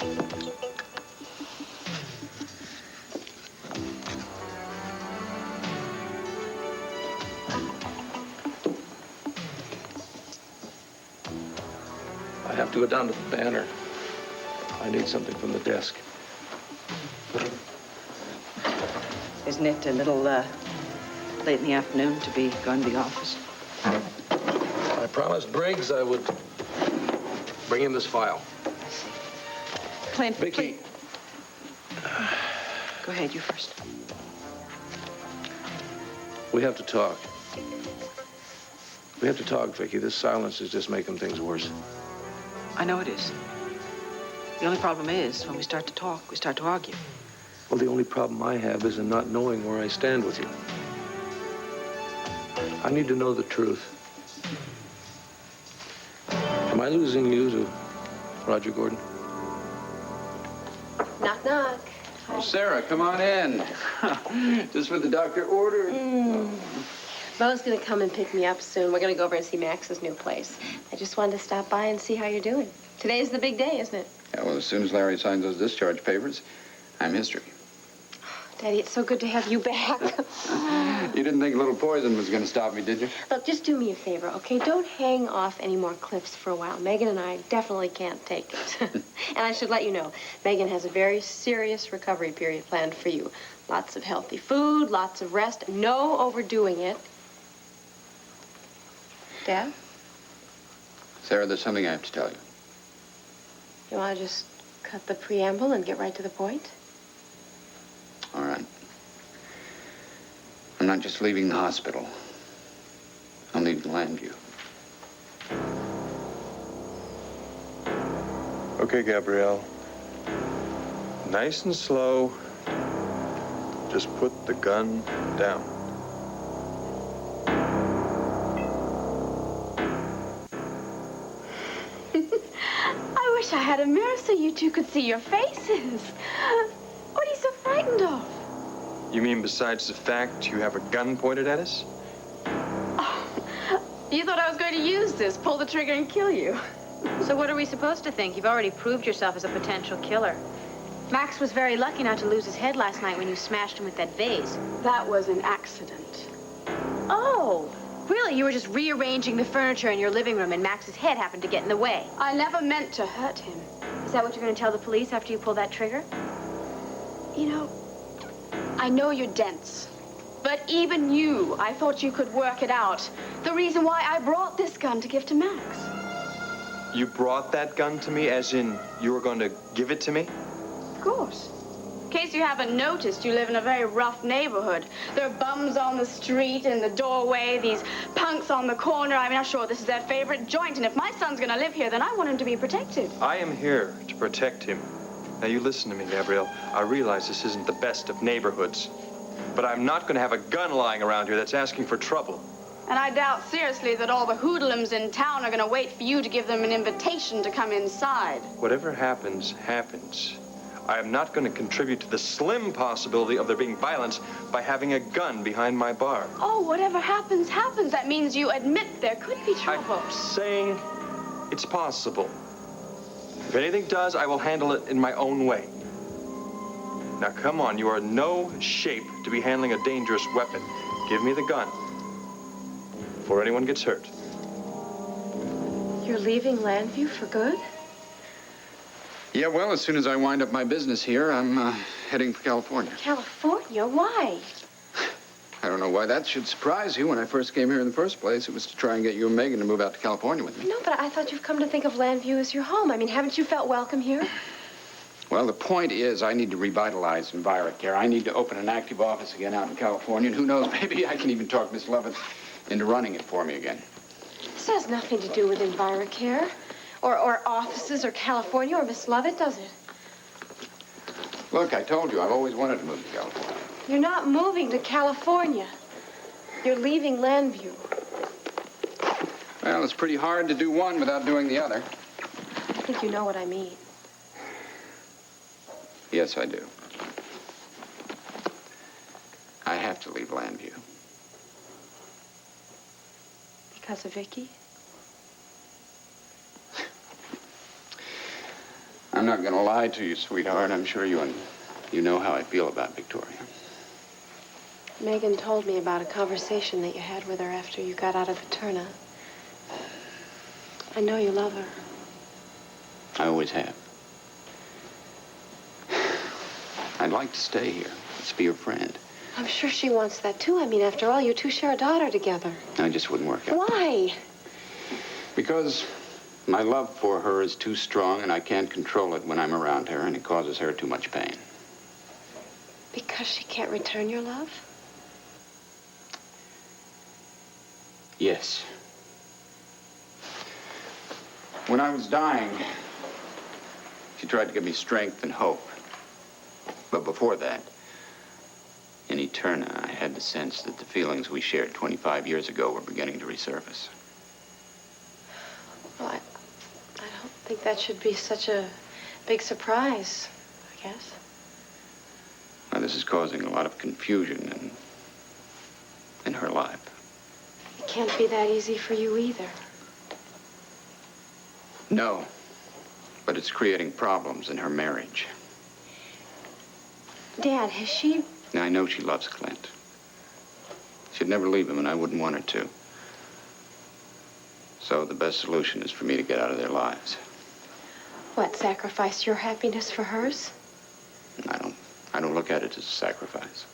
I have to go down to the Banner. I need something from the desk. Isn't it a little late in the afternoon to be going to the office? I promised Briggs I would bring him this file. I see. Clint, Vicky. Go ahead, you first. We have to talk. We have to talk, Vicky. This silence is just making things worse. I know it is. The only problem is, when we start to talk, we start to argue. Well, the only problem I have is in not knowing where I stand with you. I need to know the truth. Am I losing you to Roger Gordon? Knock, knock. Oh, Sarah, come on in. Just what the doctor ordered. Mo's gonna come and pick me up soon. We're gonna go over and see Max's new place. I just wanted to stop by and see how you're doing. Today's the big day, isn't it? Yeah, well, as soon as Larry signs those discharge papers, I'm history. Daddy, it's so good to have you back. You didn't think a little poison was going to stop me, did you? Look, just do me a favor, okay? Don't hang off any more cliffs for a while. Megan and I definitely can't take it. And I should let you know, Megan has a very serious recovery period planned for you. Lots of healthy food, lots of rest, no overdoing it. Dad? Sarah, there's something I have to tell you. You want to just cut the preamble and get right to the point? All right. I'm not just leaving the hospital. I'm leaving Landview. Okay, Gabrielle. Nice and slow. Just put the gun down. I wish I had a mirror so you two could see your faces. What are you so frightened of? You mean besides the fact you have a gun pointed at us? Oh, you thought I was going to use this, pull the trigger and kill you. So what are we supposed to think? You've already proved yourself as a potential killer. Max was very lucky not to lose his head last night when you smashed him with that vase. That was an accident. Oh, really? You were just rearranging the furniture in your living room and Max's head happened to get in the way. I never meant to hurt him. Is that what you're going to tell the police after you pull that trigger? You know, I know you're dense, but even you, I thought you could work it out. The reason why I brought this gun to give to Max. You brought that gun to me as in you were going to give it to me? Of course. In case you haven't noticed, you live in a very rough neighborhood. There are bums on the street, in the doorway, these punks on the corner. I mean, I'm sure this is their favorite joint, and if my son's gonna live here, then I want him to be protected. I am here to protect him. Now, you listen to me, Gabrielle. I realize this isn't the best of neighborhoods, but I'm not going to have a gun lying around here that's asking for trouble. And I doubt seriously that all the hoodlums in town are gonna wait for you to give them an invitation to come inside. Whatever happens, happens. I am not going to contribute to the slim possibility of there being violence by having a gun behind my bar. Oh, whatever happens, happens. That means you admit there could be trouble. I'm saying it's possible. If anything does, I will handle it in my own way. Now, come on, you are in no shape to be handling a dangerous weapon. Give me the gun before anyone gets hurt. You're leaving Landview for good? Yeah, well, as soon as I wind up my business here, I'm heading for California. California? Why? I don't know why that should surprise you. When I first came here in the first place, it was to try and get you and Megan to move out to California with me. No, but I thought you've come to think of Landview as your home. I mean, haven't you felt welcome here? Well, the point is, I need to revitalize EnviroCare. I need to open an active office again out in California, and who knows, maybe I can even talk Miss Lovett into running it for me again. This has nothing to do with EnviroCare, or offices, or California, or Miss Lovett, does it? Look, I told you, I've always wanted to move to California. You're not moving to California. You're leaving Landview. Well, it's pretty hard to do one without doing the other. I think you know what I mean. Yes, I do. I have to leave Landview. Because of Vicky? I'm not going to lie to you, sweetheart. I'm sure you know how I feel about Victoria. Megan told me about a conversation that you had with her after you got out of Paterna. I know you love her. I always have. I'd like to stay here. Let's be your friend. I'm sure she wants that, too. I mean, after all, you two share a daughter together. I just wouldn't work out. Why? Because my love for her is too strong, and I can't control it when I'm around her, and it causes her too much pain. Because she can't return your love? Yes. When I was dying, she tried to give me strength and hope. But before that, in Eterna, I had the sense that the feelings we shared 25 years ago were beginning to resurface. Well, I don't think that should be such a big surprise, I guess. Now, this is causing a lot of confusion in her life. It can't be that easy for you either. No, but it's creating problems in her marriage. Dad, has she... Now, I know she loves Clint. She'd never leave him, and I wouldn't want her to. So the best solution is for me to get out of their lives. What, sacrifice your happiness for hers? I don't look at it as a sacrifice.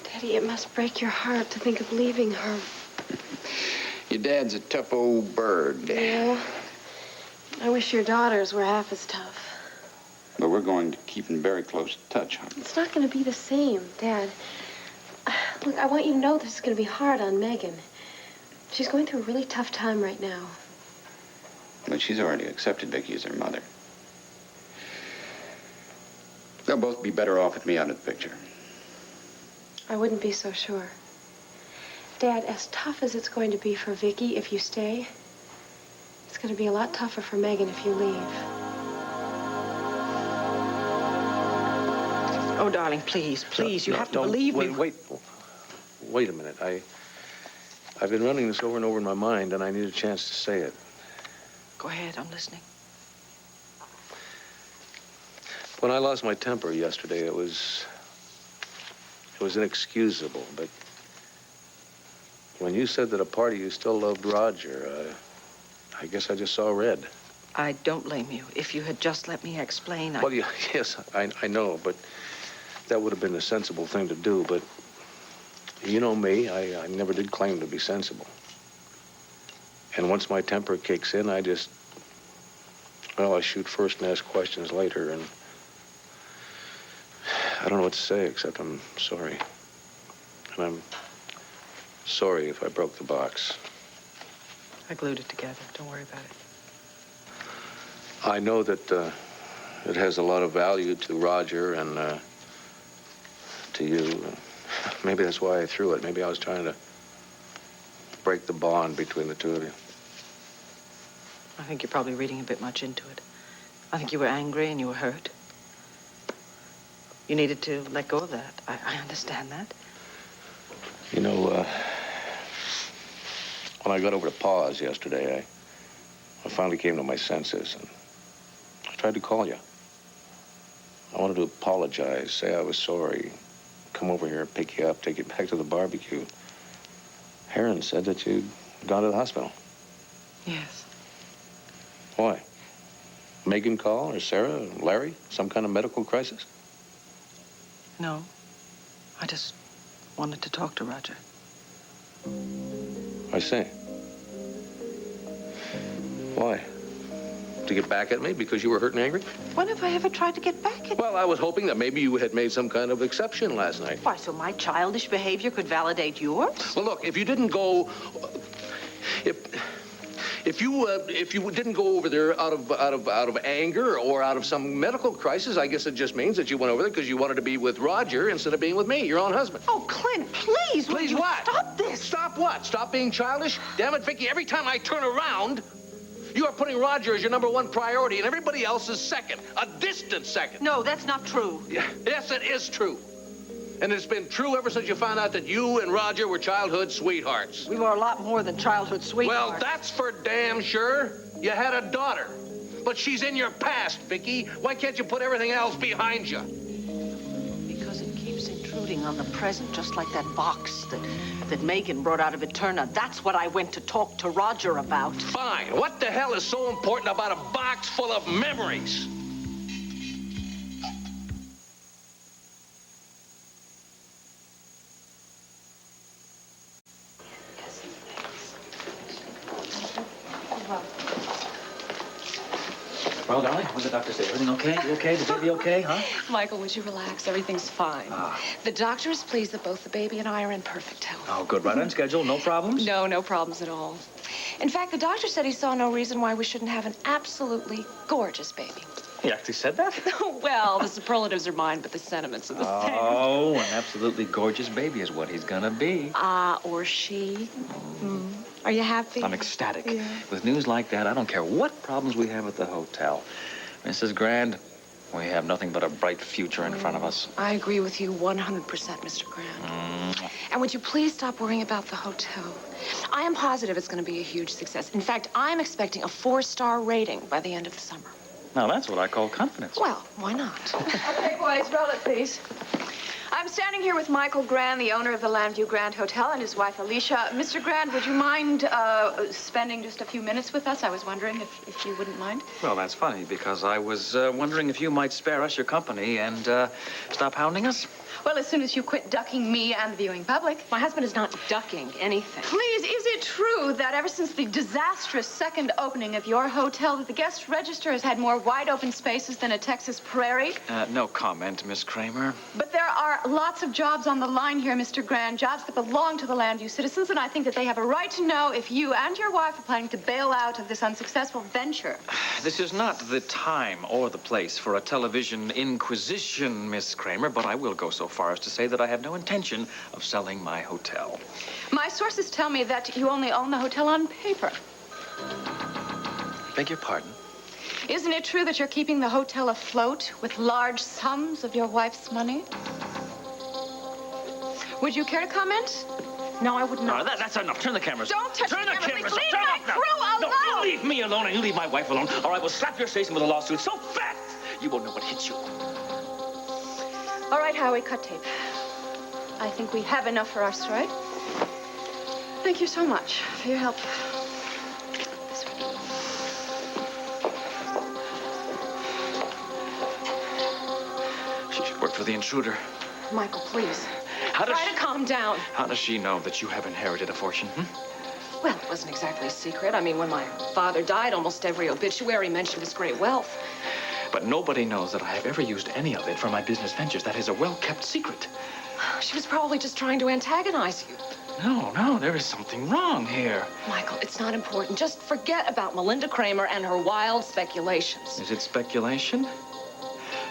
Daddy, it must break your heart to think of leaving her. Your dad's a tough old bird. Yeah. I wish your daughters were half as tough. But we're going to keep in very close touch, huh? It's not going to be the same, Dad. Look, I want you to know this is going to be hard on Megan. She's going through a really tough time right now. But she's already accepted Vicky as her mother. They'll both be better off with me out of the picture. I wouldn't be so sure. Dad, as tough as it's going to be for Vicky if you stay, it's going to be a lot tougher for Megan if you leave. Oh, darling, please, you have to believe me. Wait a minute. I've been running this over and over in my mind, and I need a chance to say it. Go ahead, I'm listening. When I lost my temper yesterday, it was inexcusable, but when you said that a part of you still loved Roger, I guess I just saw red. I don't blame you. If you had just let me explain, Well, yes, I know, but that would have been the sensible thing to do, but you know me, I never did claim to be sensible. And once my temper kicks in, I shoot first and ask questions later, and I don't know what to say except I'm sorry. And I'm sorry if I broke the box. I glued it together. Don't worry about it. I know that it has a lot of value to Roger and to you. Maybe that's why I threw it. Maybe I was trying to break the bond between the two of you. I think you're probably reading a bit much into it. I think you were angry and you were hurt. You needed to let go of that. I understand that. You know, when I got over to Pa's yesterday, I finally came to my senses, and I tried to call you. I wanted to apologize, say I was sorry, come over here, pick you up, take you back to the barbecue. Heron said that you'd gone to the hospital. Yes. Why? Megan call, or Sarah, or Larry? Some kind of medical crisis? No. I just wanted to talk to Roger. I see. Why? To get back at me because you were hurt and angry? When have I ever tried to get back at you? Well, I was hoping that maybe you had made some kind of exception last night. Why, so my childish behavior could validate yours? Well, look, if you didn't go... If you didn't go over there out of anger or out of some medical crisis, I guess it just means that you went over there because you wanted to be with Roger instead of being with me, your own husband. Oh, Clint, please. Please will you what? Stop this. Stop what? Stop being childish? Damn it, Vicky, every time I turn around, you are putting Roger as your #1 priority and everybody else is second, a distant second. No, that's not true. Yeah, yes, it is true. And it's been true ever since you found out that you and Roger were childhood sweethearts. We were a lot more than childhood sweethearts. Well, that's for damn sure. You had a daughter. But she's in your past, Vicky. Why can't you put everything else behind you? Because it keeps intruding on the present, just like that box that Megan brought out of Eterna. That's what I went to talk to Roger about. Fine. What the hell is so important about a box full of memories? Well, darling, what did the doctor say? Everything okay? You okay? The baby okay, huh? Michael, would you relax? Everything's fine. The doctor is pleased that both the baby and I are in perfect health. Oh, good. Right on schedule. No problems? No problems at all. In fact, the doctor said he saw no reason why we shouldn't have an absolutely gorgeous baby. He actually said that? Well, the superlatives are mine, but the sentiments are the same. Oh, an absolutely gorgeous baby is what he's gonna be. Or she. Are you happy? I'm ecstatic. Yeah. With news like that, I don't care what problems we have at the hotel. Mrs. Grand, we have nothing but a bright future in front of us. I agree with you 100%, Mr. Grant. And would you please stop worrying about the hotel? I am positive it's going to be a huge success. In fact, I'm expecting a 4-star rating by the end of the summer. Now, that's what I call confidence. Well, why not? Okay, boys, roll it, please. I'm standing here with Michael Grand, the owner of the Landview Grand Hotel, and his wife, Alicia. Mr. Grand, would you mind spending just a few minutes with us? I was wondering if you wouldn't mind. Well, that's funny, because I was wondering if you might spare us your company and stop hounding us. Well, as soon as you quit ducking me and the viewing public. My husband is not ducking anything. Please, is it true that ever since the disastrous second opening of your hotel, that the guest register has had more wide open spaces than a Texas prairie? No comment, Miss Kramer. But there are lots of jobs on the line here, Mr. Grand, jobs that belong to the Landview citizens, and I think that they have a right to know if you and your wife are planning to bail out of this unsuccessful venture. This is not the time or the place for a television inquisition, Miss Kramer, but I will go so far as to say that I have no intention of selling my hotel. My sources tell me that you only own the hotel on paper. Beg your pardon? Isn't it true that you're keeping the hotel afloat with large sums of your wife's money? Would you care to comment? No, I would not. No, that's enough. Turn the cameras. Don't touch Turn the the cameras. cameras. Leave Turn my up now. crew alone. No, you leave me alone and you leave my wife alone, or I will slap your face with a lawsuit so fast you won't know what hit you. All right, Howie, cut tape. I think we have enough for our story. Thank you so much for your help. This way. She should work for the intruder. Michael, please. How does Try to calm down. How does she know that you have inherited a fortune? Well, it wasn't exactly a secret. I mean, when my father died, almost every obituary mentioned his great wealth. But nobody knows that I have ever used any of it for my business ventures. That is a well-kept secret. She was probably just trying to antagonize you. No, there is something wrong here. Michael, it's not important. Just forget about Melinda Kramer and her wild speculations. Is it speculation?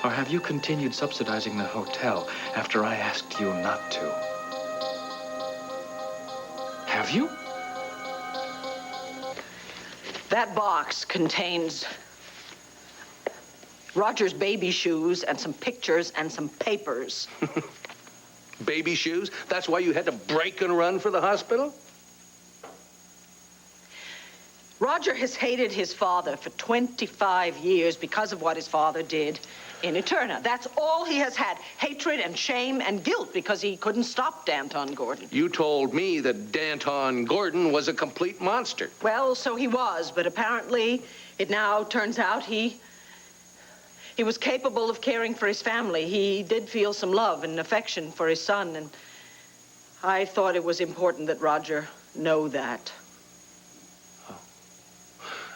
Or have you continued subsidizing the hotel after I asked you not to? Have you? That box contains Roger's baby shoes and some pictures and some papers. Baby shoes? That's why you had to break and run for the hospital? Roger has hated his father for 25 years because of what his father did in Eterna. That's all he has had. Hatred and shame and guilt because he couldn't stop Danton Gordon. You told me that Danton Gordon was a complete monster. Well, so he was, but apparently it now turns out he was capable of caring for his family. He did feel some love and affection for his son, and I thought it was important that Roger know that.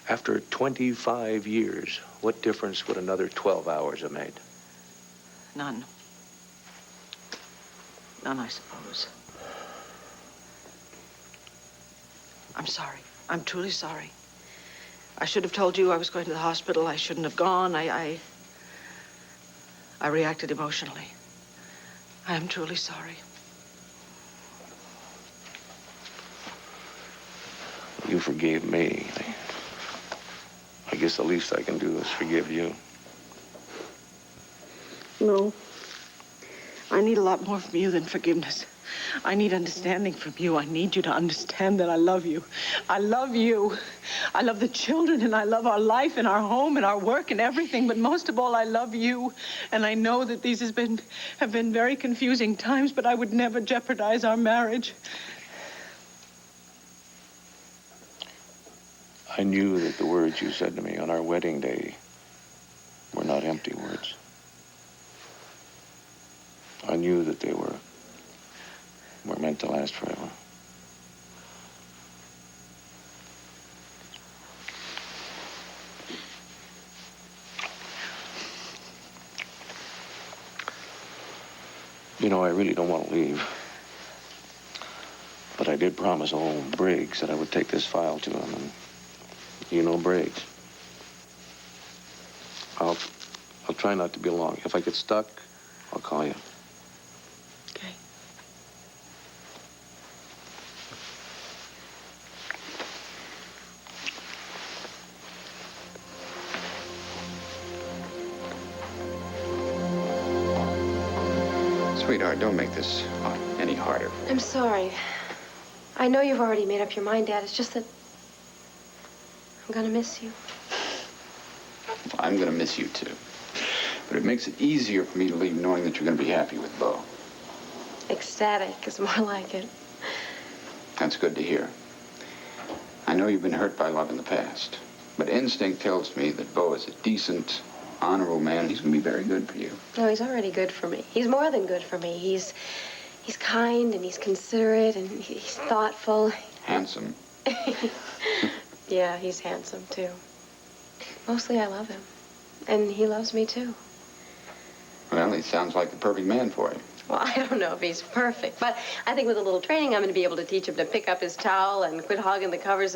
After 25 years, what difference would another 12 hours have made? None. None, I suppose. I'm sorry. I'm truly sorry. I should have told you I was going to the hospital. I shouldn't have gone. I reacted emotionally. I am truly sorry. You forgave me. I guess the least I can do is forgive you. No. I need a lot more from you than forgiveness. I need understanding from you. I need you to understand that I love you. I love you. I love the children, and I love our life and our home and our work and everything. But most of all, I love you. And I know that these have been very confusing times, but I would never jeopardize our marriage. I knew that the words you said to me on our wedding day were not empty words. I knew that they were meant to last forever. You know, I really don't want to leave. But I did promise old Briggs that I would take this file to him, and you know Briggs. I'll try not to be long. If I get stuck, I'll call you. Okay. Sweetheart, don't make this any harder. I'm sorry. I know you've already made up your mind, Dad. It's just that I'm gonna miss you. Well, I'm going to miss you, too. But it makes it easier for me to leave knowing that you're going to be happy with Bo. Ecstatic is more like it. That's good to hear. I know you've been hurt by love in the past, but instinct tells me that Bo is a decent, honorable man. He's going to be very good for you. No, he's already good for me. He's more than good for me. He's kind, and he's considerate, and he's thoughtful. Handsome. Yeah, he's handsome, too. Mostly I love him. And he loves me, too. Well, he sounds like the perfect man for you. Well, I don't know if he's perfect, but I think with a little training, I'm going to be able to teach him to pick up his towel and quit hogging the covers.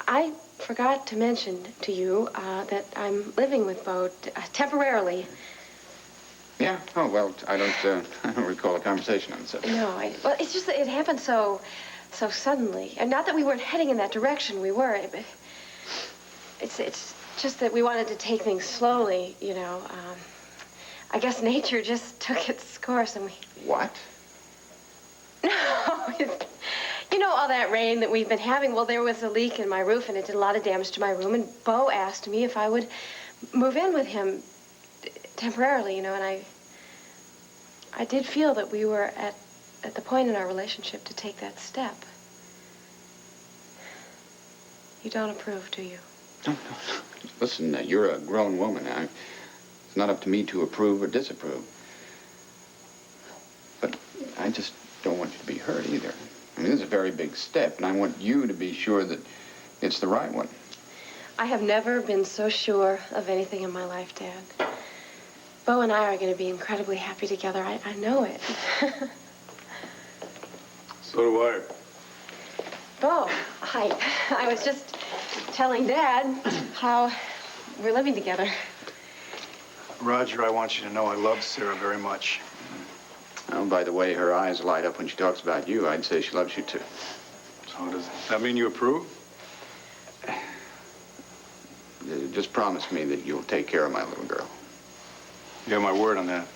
I forgot to mention to you that I'm living with Bo temporarily. Yeah? Oh, well, I don't recall a conversation on the subject. No, well, it's just that it happened so suddenly. And not that we weren't heading in that direction, we were. It's just that we wanted to take things slowly, you know. I guess nature just took its course and we... What? No, you know all that rain that we've been having? Well, there was a leak in my roof and it did a lot of damage to my room, and Bo asked me if I would move in with him temporarily, you know, and I did feel that we were at the point in our relationship to take that step. You don't approve, do you? No. Listen, you're a grown woman. It's not up to me to approve or disapprove. But I just don't want you to be hurt either. I mean, this is a very big step, and I want you to be sure that it's the right one. I have never been so sure of anything in my life, Dad. Bo and I are going to be incredibly happy together. I know it. So do I. Bo, I was just telling Dad how we're living together. Roger, I want you to know I love Sarah very much. Oh, by the way, her eyes light up when she talks about you. I'd say she loves you, too. So does that mean you approve? Just promise me that you'll take care of my little girl. You have my word on that.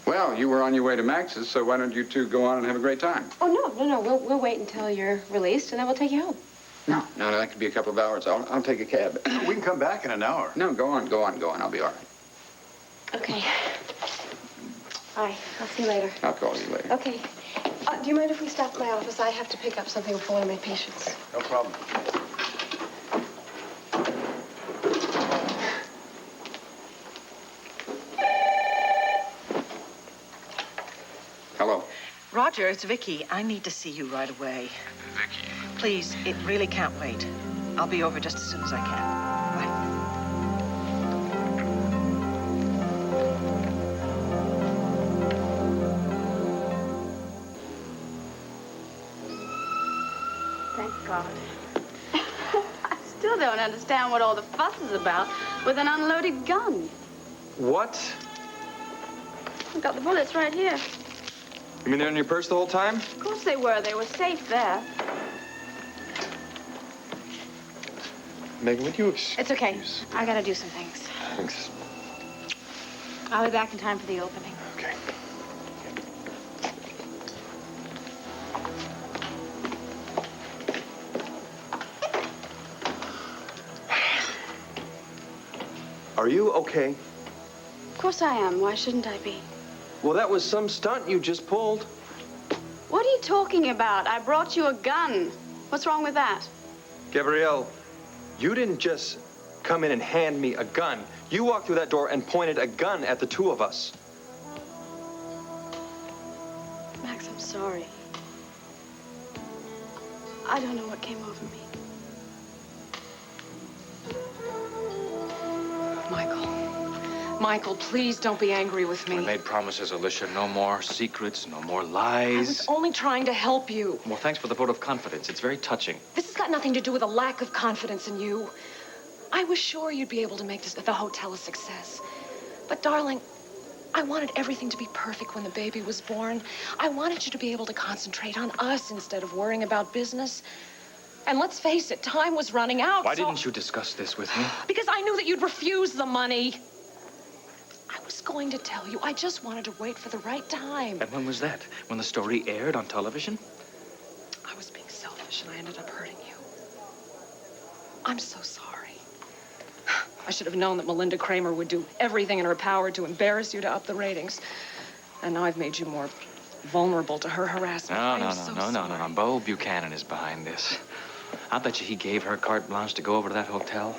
Well, you were on your way to Max's, so why don't you two go on and have a great time? Oh, no. We'll wait until you're released, and then we'll take you home. No, that could be a couple of hours. I'll take a cab. We can come back in an hour. No, go on. I'll be all right. Okay. Bye. I'll see you later. I'll call you later. Okay. Do you mind if we stop at my office? I have to pick up something for one of my patients. No problem. Hello. Roger, it's Vicky. I need to see you right away. Vicky. Please, it really can't wait. I'll be over just as soon as I can. Bye. Thank God. I still don't understand what all the fuss is about with an unloaded gun. What? I've got the bullets right here. You mean they're in your purse the whole time? Of course they were. They were safe there. Megan, would you excuse... It's okay. I gotta do some things. Thanks. I'll be back in time for the opening. Okay. Are you okay? Of course I am. Why shouldn't I be? Well, that was some stunt you just pulled. What are you talking about? I brought you a gun. What's wrong with that? Gabrielle, you didn't just come in and hand me a gun. You walked through that door and pointed a gun at the two of us. Max, I'm sorry. I don't know what came over me. Michael, please don't be angry with me. We made promises, Alicia. No more secrets, no more lies. I was only trying to help you. Well, thanks for the vote of confidence. It's very touching. This has got nothing to do with a lack of confidence in you. I was sure you'd be able to make the hotel a success. But, darling, I wanted everything to be perfect when the baby was born. I wanted you to be able to concentrate on us instead of worrying about business. And let's face it, time was running out. Why didn't you discuss this with me? Because I knew that you'd refuse the money. I was going to tell you. I just wanted to wait for the right time. And when was that? When the story aired on television? I was being selfish and I ended up hurting you. I'm so sorry. I should have known that Melinda Kramer would do everything in her power to embarrass you to up the ratings. And now I've made you more vulnerable to her harassment. No. Bo Buchanan is behind this. I bet you he gave her carte blanche to go over to that hotel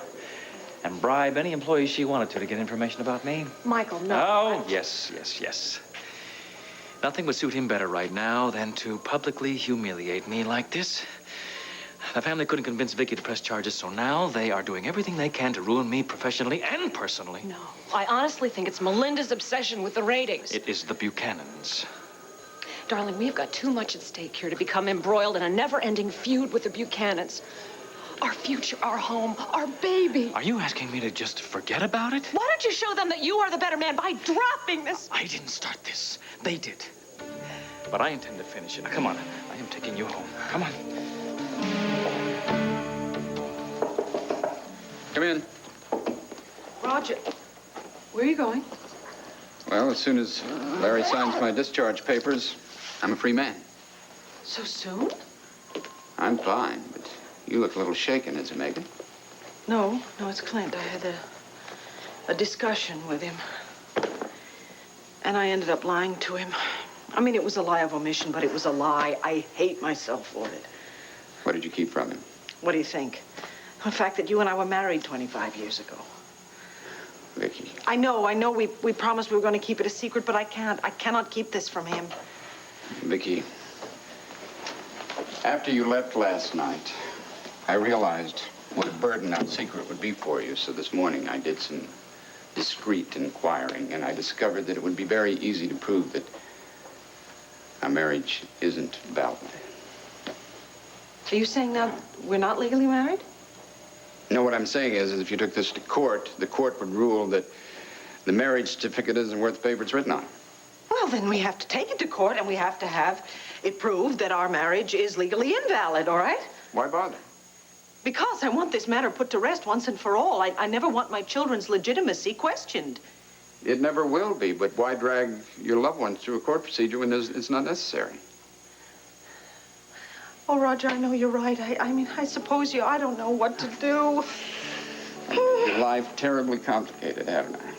and bribe any employee she wanted to get information about me. Michael, no. Oh, yes. Nothing would suit him better right now than to publicly humiliate me like this. The family couldn't convince Vicky to press charges, so now they are doing everything they can to ruin me professionally and personally. No, I honestly think it's Melinda's obsession with the ratings. It is the Buchanans. Darling, we've got too much at stake here to become embroiled in a never-ending feud with the Buchanans. Our future, our home, our baby. Are you asking me to just forget about it? Why don't you show them that you are the better man by dropping this? I didn't start this. They did. But I intend to finish it. Now, come on. I am taking you home. Come on. Come in. Roger, where are you going? Well, as soon as Larry signs my discharge papers, I'm a free man. So soon? I'm fine, but you look a little shaken, is it, Megan? No, it's Clint. I had a discussion with him. And I ended up lying to him. I mean, it was a lie of omission, but it was a lie. I hate myself for it. What did you keep from him? What do you think? The fact that you and I were married 25 years ago. Vicky. I know. We promised we were going to keep it a secret, but I can't. I cannot keep this from him. Vicky, after you left last night, I realized what a burden that secret would be for you. So this morning I did some discreet inquiring, and I discovered that it would be very easy to prove that our marriage isn't valid. Are you saying now we're not legally married? No, what I'm saying is if you took this to court, the court would rule that the marriage certificate isn't worth the paper it's written on. Well, then we have to take it to court, and we have to have it proved that our marriage is legally invalid, all right? Why bother? Because I want this matter put to rest once and for all. I never want my children's legitimacy questioned. It never will be, but why drag your loved ones through a court procedure when it's not necessary? Oh, Roger, I know you're right. I mean, I suppose I don't know what to do. Your life terribly complicated, haven't I?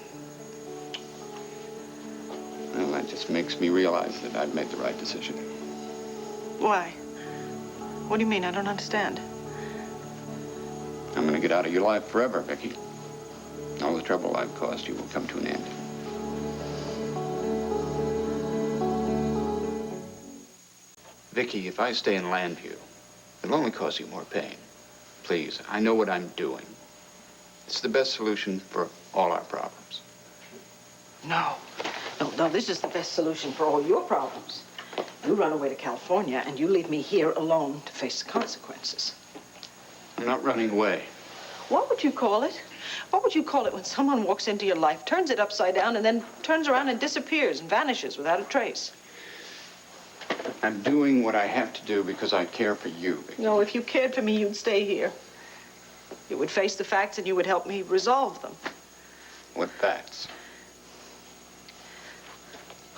Well, that just makes me realize that I've made the right decision. Why? What do you mean? I don't understand. I'm going to get out of your life forever, Vicky. All the trouble I've caused you will come to an end. Vicky, if I stay in Landview, it'll only cause you more pain. Please, I know what I'm doing. It's the best solution for all our problems. No, this is the best solution for all your problems. You run away to California, and you leave me here alone to face the consequences. I'm not running away. What would you call it? What would you call it when someone walks into your life, turns it upside down, and then turns around and disappears and vanishes without a trace? I'm doing what I have to do because I care for you, Vicky. No, if you cared for me, you'd stay here. You would face the facts, and you would help me resolve them. What facts?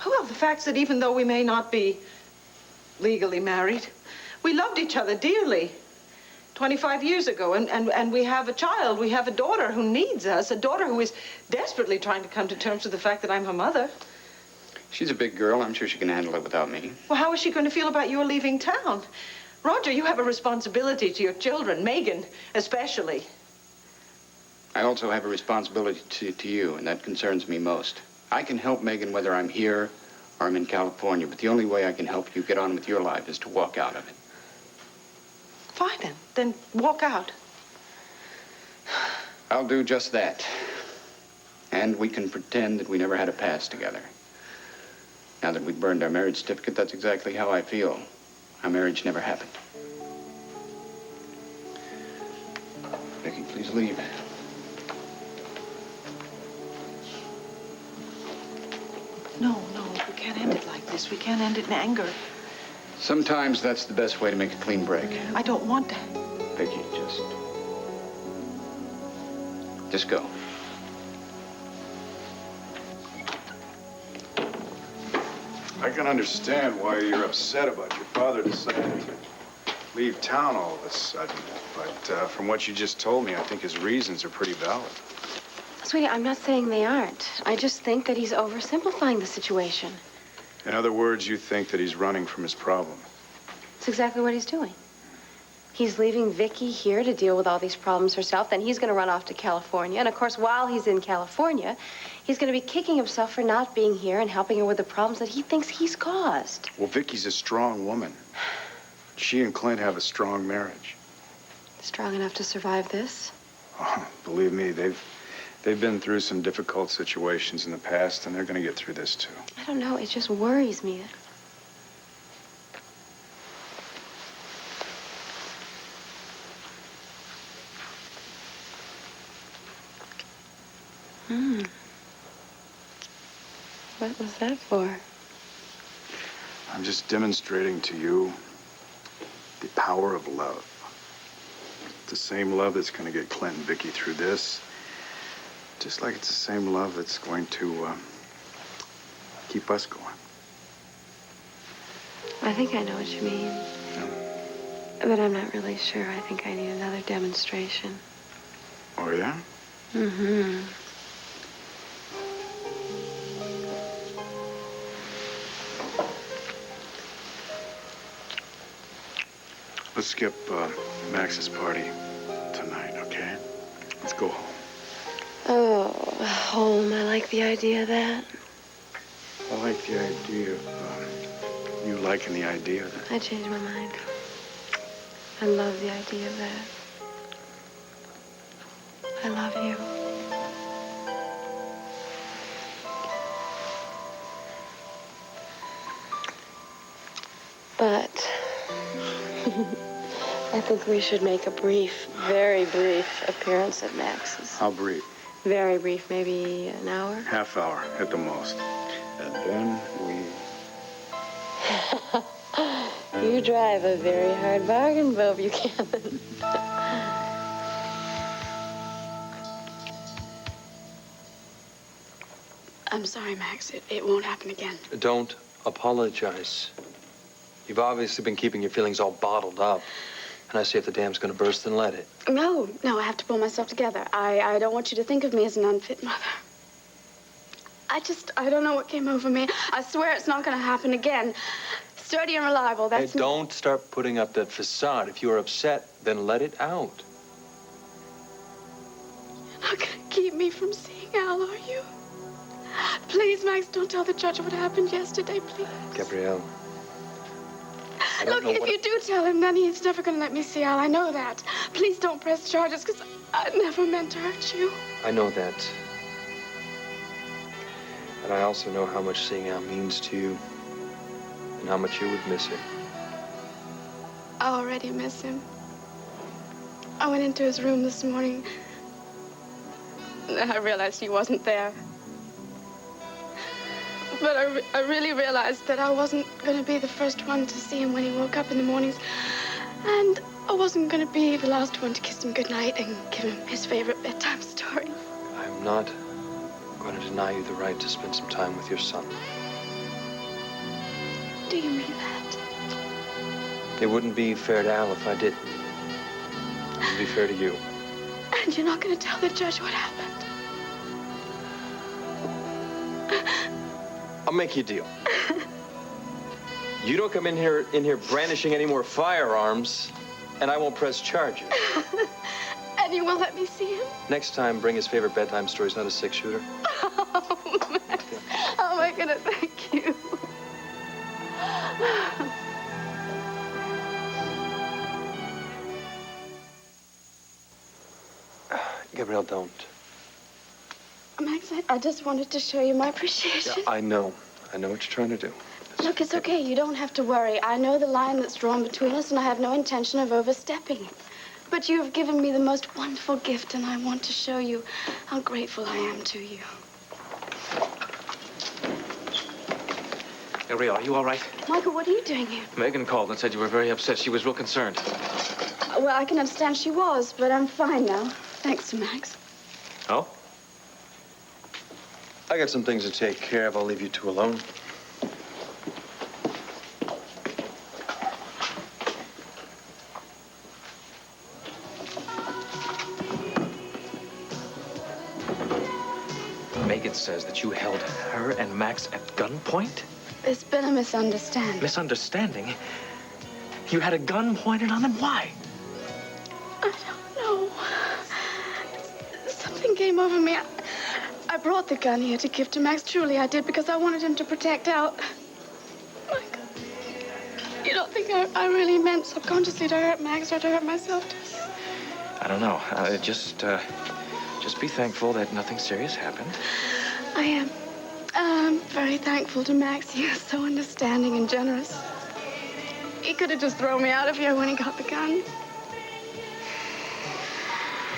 Well, the fact's that even though we may not be legally married, we loved each other dearly 25 years ago, and we have a child. We have a daughter who needs us, a daughter who is desperately trying to come to terms with the fact that I'm her mother. She's a big girl. I'm sure she can handle it without me. Well, how is she going to feel about your leaving town? Roger, you have a responsibility to your children, Megan especially. I also have a responsibility to you, and that concerns me most. I can help Megan whether I'm here or I'm in California, but the only way I can help you get on with your life is to walk out of it. Fine, then walk out. I'll do just that. And we can pretend that we never had a past together. Now that we've burned our marriage certificate, that's exactly how I feel. Our marriage never happened. Vicky, please leave. No, we can't end it like this. We can't end it in anger. Sometimes that's the best way to make a clean break. I don't want to. Vicky, just go. I can understand why you're upset about your father deciding to leave town all of a sudden. But from what you just told me, I think his reasons are pretty valid. Sweetie, I'm not saying they aren't. I just think that he's oversimplifying the situation. In other words, you think that he's running from his problem. That's exactly what he's doing. He's leaving Vicky here to deal with all these problems herself. Then he's going to run off to California. And, of course, while he's in California, he's going to be kicking himself for not being here and helping her with the problems that he thinks he's caused. Well, Vicky's a strong woman. She and Clint have a strong marriage. Strong enough to survive this? Oh, believe me, they've been through some difficult situations in the past, and they're going to get through this, too. I don't know. It just worries me. What was that for? I'm just demonstrating to you the power of love. The same love that's going to get Clint and Vicky through this, just like it's the same love that's going to keep us going. I think I know what you mean. Yeah. But I'm not really sure. I think I need another demonstration. Oh, yeah? Mm-hmm. Let's skip Max's party tonight, okay? Let's go home. Oh, home. I like the idea of that. I like the idea of you liking the idea of that. I changed my mind. I love the idea of that. I love you. But I think we should make a brief, very brief appearance at Max's. How brief? Very brief, maybe an hour. Half hour at the most. And then we... You drive a very hard bargain, Bo Buchanan. I'm sorry, Max. It won't happen again. Don't apologize. You've obviously been keeping your feelings all bottled up. And I say if the dam's gonna burst, then let it. No, I have to pull myself together. I don't want you to think of me as an unfit mother. I don't know what came over me. I swear it's not gonna happen again. Sturdy and reliable, that's Hey, don't start putting up that facade. If you're upset, then let it out. You're not gonna keep me from seeing Al, are you? Please, Max, don't tell the judge what happened yesterday, please. Gabrielle. Look, if you do tell him, then he's never gonna let me see Al. I know that. Please don't press charges, because I never meant to hurt you. I know that. And I also know how much seeing Al means to you and how much you would miss him. I already miss him. I went into his room this morning, and I realized he wasn't there. But I really realized that I wasn't going to be the first one to see him when he woke up in the mornings. And I wasn't going to be the last one to kiss him goodnight and give him his favorite bedtime story. I'm not going to deny you the right to spend some time with your son. Do you mean that? It wouldn't be fair to Al if I did. It would be fair to you. And you're not going to tell the judge what happened? I'll make you a deal. You don't come in here brandishing any more firearms, and I won't press charges. And you won't let me see him? Next time, bring his favorite bedtime stories, not a six-shooter. Oh, Max. How am I going to thank you? Gabrielle, don't. Max, I just wanted to show you my appreciation. Yeah, I know. I know what you're trying to do. Look, it's okay. You don't have to worry. I know the line that's drawn between us, and I have no intention of overstepping. But you have given me the most wonderful gift, and I want to show you how grateful I am to you. Gabrielle, are you all right? Michael, what are you doing here? Megan called and said you were very upset. She was real concerned. Well, I can understand she was, but I'm fine now. Thanks to Max. Oh? I got some things to take care of. I'll leave you two alone. Megan says that you held her and Max at gunpoint? It's been a misunderstanding. Misunderstanding? You had a gun pointed on them? Why? I don't know. Something came over me. I brought the gun here to give to Max. Truly, I did, because I wanted him to protect Al. Michael, you don't think I really meant subconsciously to hurt Max or to hurt myself? I don't know. Just be thankful that nothing serious happened. I am. I'm very thankful to Max. He is so understanding and generous. He could have just thrown me out of here when he got the gun.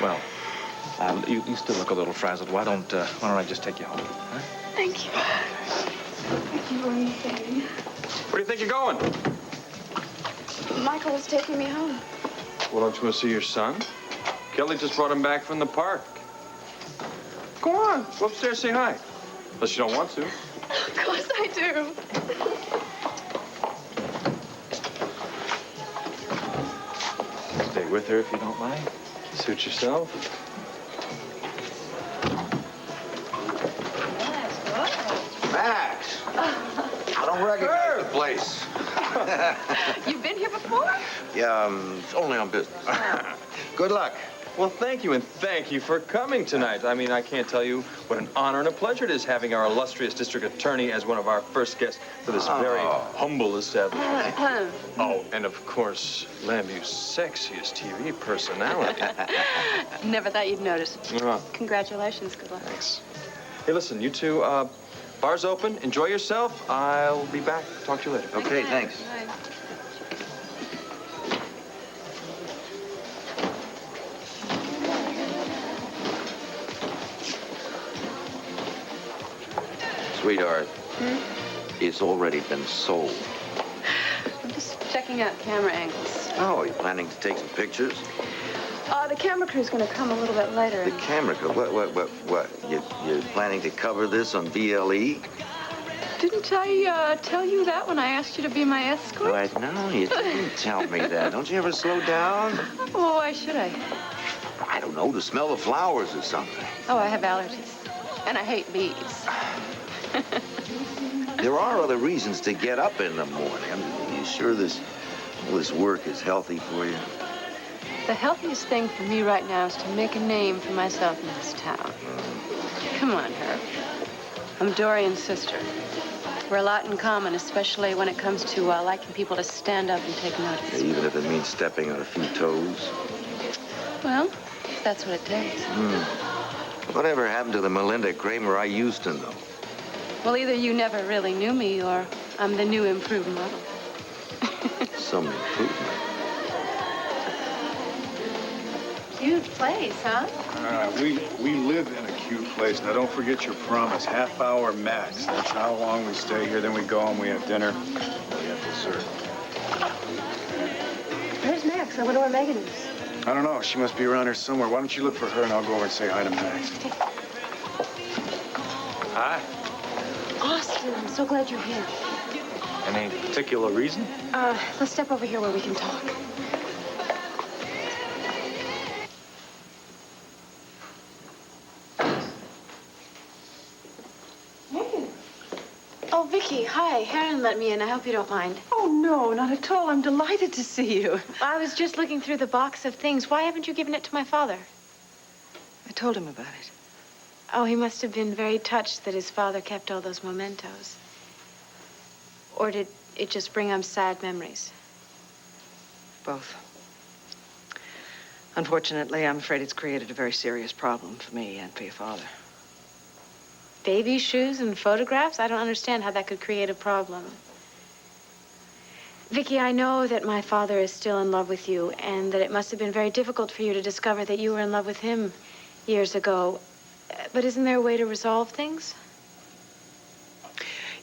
Well, you still look a little frazzled. Why don't I just take you home? Huh? Thank you. Thank you for anything. Where do you think you're going? Michael was taking me home. Well, don't you want to see your son? Kelly just brought him back from the park. Go on. Go upstairs, say hi. Unless you don't want to. Of course I do. Stay with her if you don't mind. Suit yourself. Max! I don't recognize the place. You've been here before? Yeah, it's only on business. Good luck. Well, thank you, and thank you for coming tonight. I mean, I can't tell you what an honor and a pleasure it is having our illustrious district attorney as one of our first guests for this very humble establishment. Oh, and of course, Lambview's sexiest TV personality. Never thought you'd notice. Uh-huh. Congratulations. Good luck. Thanks. Hey, listen, you two, bar's open. Enjoy yourself. I'll be back. Talk to you later. Okay, thanks. Sweetheart, it's already been sold. I'm just checking out camera angles. Oh, are you planning to take some pictures? The camera crew's gonna come a little bit later. The camera crew? What? You're planning to cover this on BLE? Didn't I tell you that when I asked you to be my escort? What? No, you didn't tell me that. Don't you ever slow down? Oh, why should I? I don't know, to smell the flowers or something. Oh, I have allergies. And I hate bees. There are other reasons to get up in the morning. Are you sure all this work is healthy for you? The healthiest thing for me right now is to make a name for myself in this town. Come on, Herb. I'm Dorian's sister. We're a lot in common, especially when it comes to liking people to stand up and take notice. Even if it means stepping on a few toes? Well, that's what it takes. Whatever happened to the Melinda Kramer I used to know? Well, either you never really knew me, or I'm the new improved model. Some improvement. Cute place, huh? We live in a cute place. Now, don't forget your promise. Half hour max. That's how long we stay here. Then we go home, we have dinner, we have dessert. Where's Max? I wonder where Megan is. I don't know. She must be around here somewhere. Why don't you look for her, and I'll go over and say hi to Max. Hi. Austin, I'm so glad you're here. Any particular reason? Let's step over here where we can talk. Oh, Vicky, hi. Heron let me in. I hope you don't mind. Oh, no, not at all. I'm delighted to see you. I was just looking through the box of things. Why haven't you given it to my father? I told him about it. Oh, he must have been very touched that his father kept all those mementos. Or did it just bring him sad memories? Both. Unfortunately, I'm afraid it's created a very serious problem for me and for your father. Baby shoes and photographs? I don't understand how that could create a problem. Vicky, I know that my father is still in love with you and that it must have been very difficult for you to discover that you were in love with him years ago. But isn't there a way to resolve things?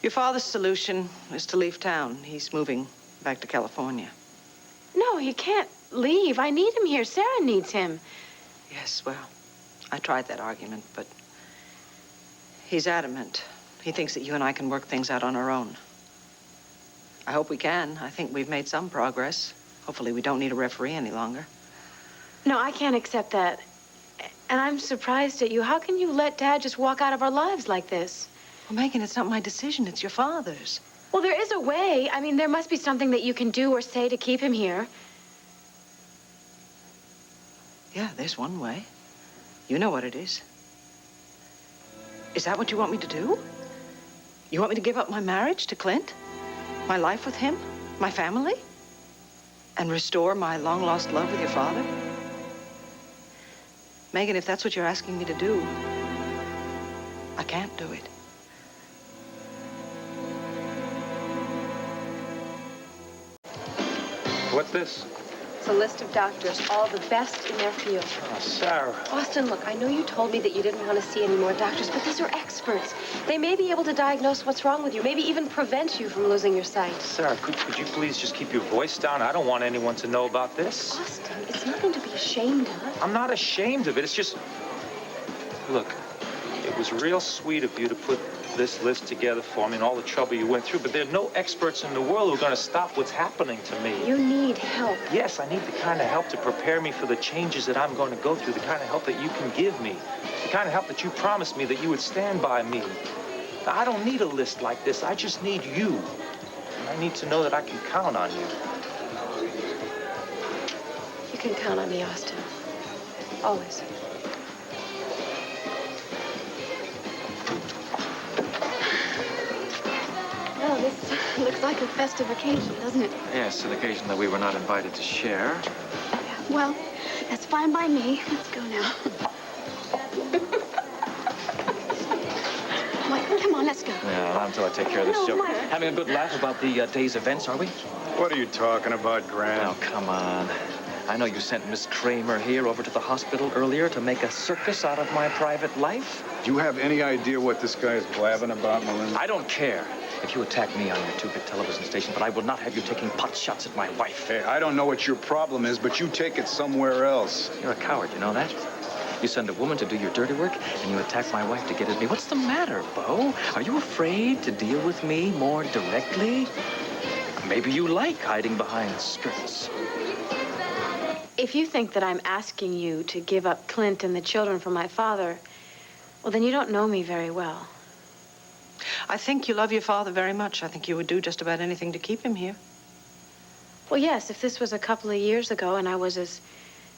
Your father's solution is to leave town. He's moving back to California. No, he can't leave. I need him here. Sarah needs him. Yes, well, I tried that argument, but he's adamant. He thinks that you and I can work things out on our own. I hope we can. I think we've made some progress. Hopefully we don't need a referee any longer. No, I can't accept that. And I'm surprised at you. How can you let Dad just walk out of our lives like this? Well, Megan, it's not my decision. It's your father's. Well, there is a way. I mean, there must be something that you can do or say to keep him here. Yeah, there's one way. You know what it is. Is that what you want me to do? You want me to give up my marriage to Clint? My life with him? My family? And restore my long-lost love with your father? Megan, if that's what you're asking me to do, I can't do it. What's this? It's a list of doctors, all the best in their field. Oh, Sarah. Austin, look, I know you told me that you didn't want to see any more doctors, but these are experts. They may be able to diagnose what's wrong with you, maybe even prevent you from losing your sight. Sarah, could you please just keep your voice down? I don't want anyone to know about this. Austin, it's nothing to be ashamed of. I'm not ashamed of it. It's just... Look, it was real sweet of you to put this list together for me and all the trouble you went through, but there are no experts in the world who are going to stop what's happening to me. You need help. Yes, I need the kind of help to prepare me for the changes that I'm going to go through, the kind of help that you can give me, the kind of help that you promised me that you would stand by me. Now, I don't need a list like this. I just need you. And I need to know that I can count on you. You can count on me, Austin. Always. Oh, this looks like a festive occasion, doesn't it? Yes, an occasion that we were not invited to share. Well, that's fine by me. Let's go now. Mike, come on, let's go. Yeah, not until I take care of this No, joke. Mike. Having a good laugh about the day's events, are we? What are you talking about, Grant? Oh, come on. I know you sent Miss Kramer here over to the hospital earlier to make a circus out of my private life. Do you have any idea what this guy is blabbing about, Melinda? I don't care if you attack me on your two-bit television station, but I will not have you taking pot shots at my wife. Hey, I don't know what your problem is, but you take it somewhere else. You're a coward, you know that? You send a woman to do your dirty work, and you attack my wife to get at me. What's the matter, Bo? Are you afraid to deal with me more directly? Maybe you like hiding behind skirts. If you think that I'm asking you to give up Clint and the children for my father, well, then you don't know me very well. I think you love your father very much. I think you would do just about anything to keep him here. Well, yes, if this was a couple of years ago and I was as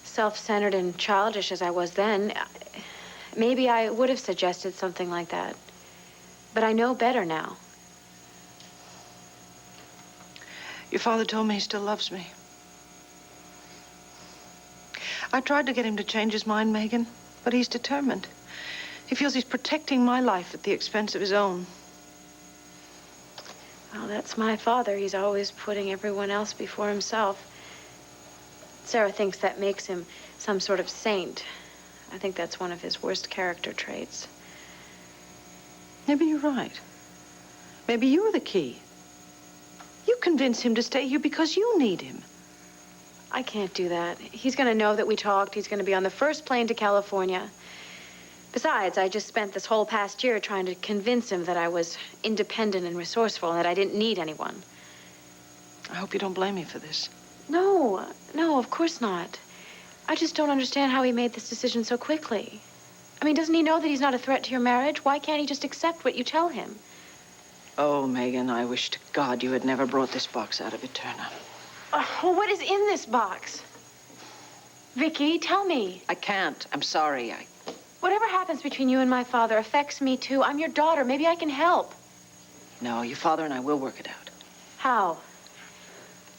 self-centered and childish as I was then, maybe I would have suggested something like that. But I know better now. Your father told me he still loves me. I tried to get him to change his mind, Megan, but he's determined. He feels he's protecting my life at the expense of his own. Well, that's my father. He's always putting everyone else before himself. Sarah thinks that makes him some sort of saint. I think that's one of his worst character traits. Maybe you're right. Maybe you're the key. You convince him to stay here because you need him. I can't do that. He's going to know that we talked. He's going to be on the first plane to California. Besides, I just spent this whole past year trying to convince him that I was independent and resourceful and that I didn't need anyone. I hope you don't blame me for this. No, no, of course not. I just don't understand how he made this decision so quickly. I mean, doesn't he know that he's not a threat to your marriage? Why can't he just accept what you tell him? Oh, Megan, I wish to God you had never brought this box out of Eterna. Well, what is in this box? Vicky, tell me. I can't. I'm sorry. Whatever happens between you and my father affects me, too. I'm your daughter. Maybe I can help. No, your father and I will work it out. How?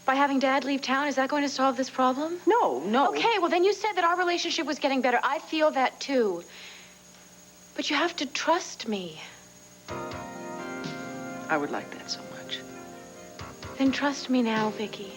By having Dad leave town? Is that going to solve this problem? No, no. Okay, well, then you said that our relationship was getting better. I feel that, too. But you have to trust me. I would like that so much. Then trust me now, Vicky.